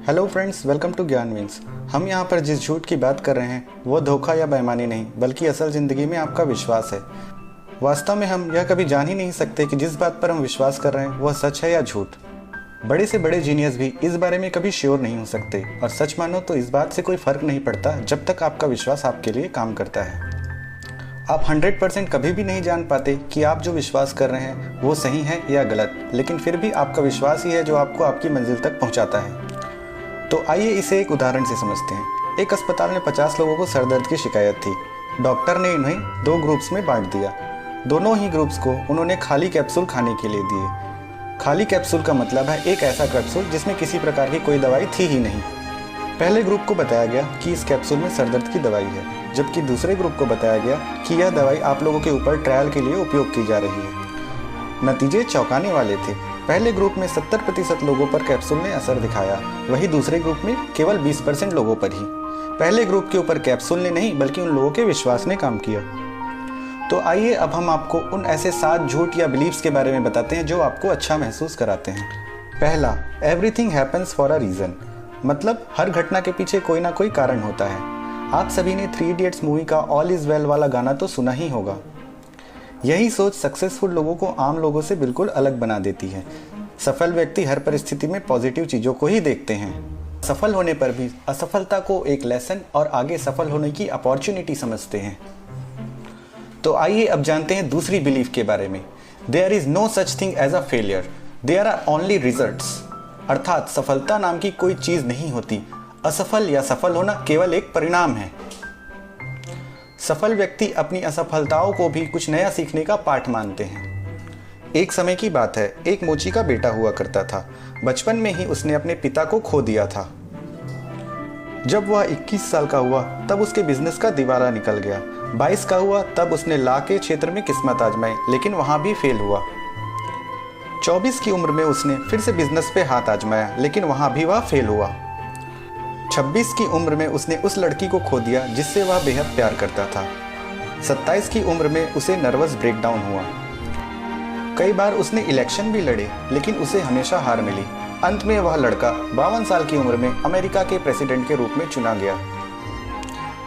Hello friends, welcome to ज्ञान wings. हम यहाँ पर जिस झूठ की बात कर रहे हैं वो धोखा या बेईमानी नहीं, बल्कि असल ज़िंदगी में आपका विश्वास है। वास्तव में हम यह कभी जान ही नहीं सकते कि जिस बात पर हम विश्वास कर रहे हैं वह सच है या झूठ। बड़े से बड़े जीनियस भी इस बारे में कभी श्योर नहीं हो सकते, और सच मानो तो इस बात से कोई फ़र्क नहीं पड़ता जब तक आपका विश्वास आपके लिए काम करता है। आप 100% कभी भी नहीं जान पाते कि आप जो विश्वास कर रहे हैं वो सही है या गलत, लेकिन फिर भी आपका विश्वास ही है जो आपको आपकी मंजिल तक पहुंचाता है। तो आइए इसे एक उदाहरण से समझते हैं। एक अस्पताल में 50 लोगों को सर दर्द की शिकायत थी। डॉक्टर ने इन्हें 2 ग्रुप्स में बांट दिया। दोनों ही ग्रुप्स को उन्होंने खाली कैप्सूल खाने के लिए दिए। खाली कैप्सूल का मतलब है एक ऐसा कैप्सूल जिसमें किसी प्रकार की कोई दवाई थी ही नहीं। पहले ग्रुप को बताया गया कि इस कैप्सूल में सर दर्द की दवाई है, जबकि दूसरे ग्रुप को बताया गया कि यह दवाई आप लोगों के ऊपर ट्रायल के लिए उपयोग की जा रही है। नतीजे चौंकाने वाले थे। पहले ग्रुप में 70% लोगों पर कैप्सूल ने असर दिखाया, वहीं दूसरे ग्रुप में केवल 20% लोगों पर ही। पहले ग्रुप के ऊपर कैप्सूल ने नहीं, बल्कि उन लोगों के विश्वास ने काम किया। तो आइए अब हम आपको उन ऐसे 7 झूठ या बिलीव्स के बारे में बताते हैं जो आपको अच्छा महसूस कराते हैं। पहला, everything happens for a reason, मतलब हर घटना के पीछे कोई ना कोई कारण होता है। आप सभी ने 3 इडियट्स मूवी का ऑल इज़ वेल वाला गाना तो सुना ही होगा। यही सोच सक्सेसफुल लोगों को आम लोगों से बिल्कुल अलग बना देती है। सफल व्यक्ति हर परिस्थिति में पॉजिटिव चीज़ों को ही देखते हैं। सफल होने पर भी असफलता को एक लेसन और आगे सफल होने की अपॉर्चुनिटी समझते हैं। तो आइए अब जानते हैं दूसरी बिलीफ के बारे में। There is no such thing as a failure, there are only results. अर्थात सफलता नाम की कोई चीज़ नहीं होती। असफल या सफल होना केवल एक परिणाम है। सफल व्यक्ति अपनी असफलताओं को भी कुछ नया सीखने का पाठ मानते हैं। एक समय की बात है, एक मोची का बेटा हुआ करता था। बचपन में ही उसने अपने पिता को खो दिया था। जब वह 21 साल का हुआ तब उसके बिजनेस का दिवाला निकल गया। 22 का हुआ तब उसने लॉ के क्षेत्र में किस्मत आजमाई, लेकिन वहां भी फेल हुआ। 24 की उम्र में उसने फिर से बिजनेस पे हाथ आजमाया, लेकिन वहां भी वह फेल हुआ। 26 की उम्र में उसने उस लड़की को खो दिया जिससे वह बेहद प्यार करता था। 27 की उम्र में उसे नर्वस ब्रेकडाउन हुआ। कई बार उसने इलेक्शन भी लड़े, लेकिन उसे हमेशा हार मिली। अंत में वह लड़का 52 साल की उम्र में अमेरिका के प्रेसिडेंट के रूप में चुना गया।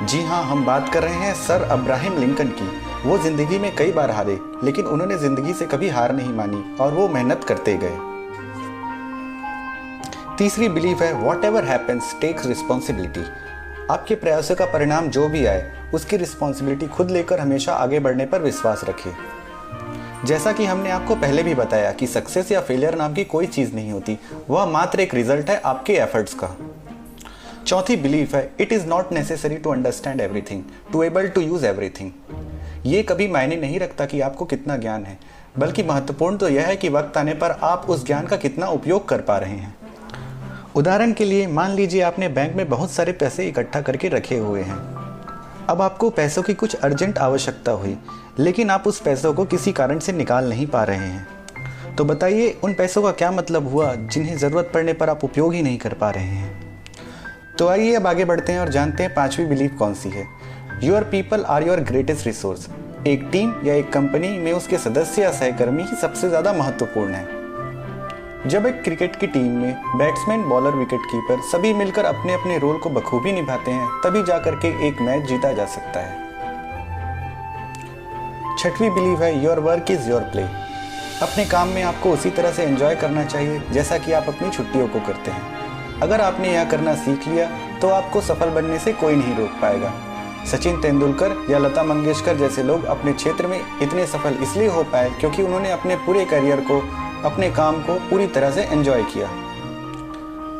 जी हाँ, हम बात कर रहे हैं सर अब्राहम लिंकन की। वो जिंदगी में कई बार हारे, लेकिन उन्होंने जिंदगी से कभी हार नहीं मानी और वो मेहनत करते गए। तीसरी बिलीफ है, whatever happens takes responsibility. आपके प्रयासों का परिणाम जो भी आए उसकी रिस्पॉन्सिबिलिटी खुद लेकर हमेशा आगे बढ़ने पर विश्वास रखें। जैसा कि हमने आपको पहले भी बताया कि सक्सेस या फेलियर नाम की कोई चीज़ नहीं होती, वह मात्र एक रिजल्ट है आपके एफर्ट्स का। चौथी बिलीफ है, it is not necessary to understand everything to able to use everything. ये कभी मायने नहीं रखता कि आपको कितना ज्ञान है, बल्कि महत्वपूर्ण तो यह है कि वक्त आने पर आप उस ज्ञान का कितना उपयोग कर पा रहे हैं। उदाहरण के लिए मान लीजिए आपने बैंक में बहुत सारे पैसे इकट्ठा करके रखे हुए हैं। अब आपको पैसों की कुछ अर्जेंट आवश्यकता हुई, लेकिन आप उस पैसों को किसी कारण से निकाल नहीं पा रहे हैं। तो बताइए उन पैसों का क्या मतलब हुआ जिन्हें ज़रूरत पड़ने पर आप उपयोग ही नहीं कर पा रहे हैं। तो आइए अब आगे बढ़ते हैं और जानते हैं 5वीं बिलीफ कौन सी है। Your people are your greatest resource. एक टीम या एक कंपनी में उसके सदस्य या सहकर्मी ही सबसे ज़्यादा महत्वपूर्ण है। जब एक क्रिकेट की टीम में बैट्समैन, बॉलर, विकेट कीपर सभी मिलकर अपने अपने रोल को बखूबी निभाते हैं, तभी जाकर के एक मैच जीता जा सकता है। 6वीं बिलीव है, your work is your play. अपने काम में आपको उसी तरह से एंजॉय करना चाहिए जैसा कि आप अपनी छुट्टियों को करते हैं। अगर आपने यह करना सीख लिया तो आपको सफल बनने से कोई नहीं रोक पाएगा। सचिन तेंदुलकर या लता मंगेशकर जैसे लोग अपने क्षेत्र में इतने सफल इसलिए हो पाए क्योंकि उन्होंने अपने पूरे करियर को, अपने काम को पूरी तरह से एंजॉय किया।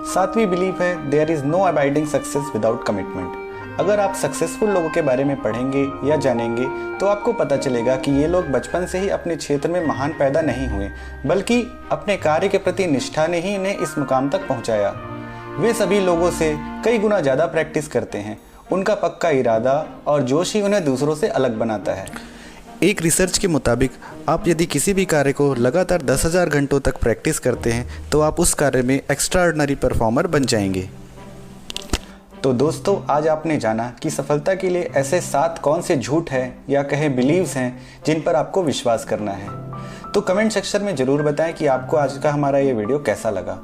7वीं बिलीफ है, there is no abiding success without commitment. अगर आप सक्सेसफुल लोगों के बारे में पढ़ेंगे या जानेंगे तो आपको पता चलेगा कि ये लोग बचपन से ही अपने क्षेत्र में महान पैदा नहीं हुए, बल्कि अपने कार्य के प्रति निष्ठा ने ही इन्हें इस मुकाम तक पहुंचाया। वे सभी लोगों से कई गुना ज़्यादा प्रैक्टिस करते हैं। उनका पक्का इरादा और जोश ही उन्हें दूसरों से अलग बनाता है। एक रिसर्च के मुताबिक आप यदि किसी भी कार्य को लगातार 10,000 घंटों तक प्रैक्टिस करते हैं तो आप उस कार्य में एक्स्ट्राऑर्डिनरी परफॉर्मर बन जाएंगे। तो दोस्तों, आज आपने जाना कि सफलता के लिए ऐसे 7 कौन से झूठ हैं या कहें बिलीव्स हैं जिन पर आपको विश्वास करना है। तो कमेंट सेक्शन में ज़रूर बताएं कि आपको आज का हमारा ये वीडियो कैसा लगा।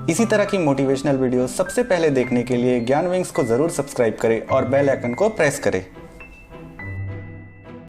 इसी तरह की मोटिवेशनल वीडियो सबसे पहले देखने के लिए ज्ञान विंग्स को ज़रूर सब्सक्राइब करें और बेल आइकन को प्रेस करें।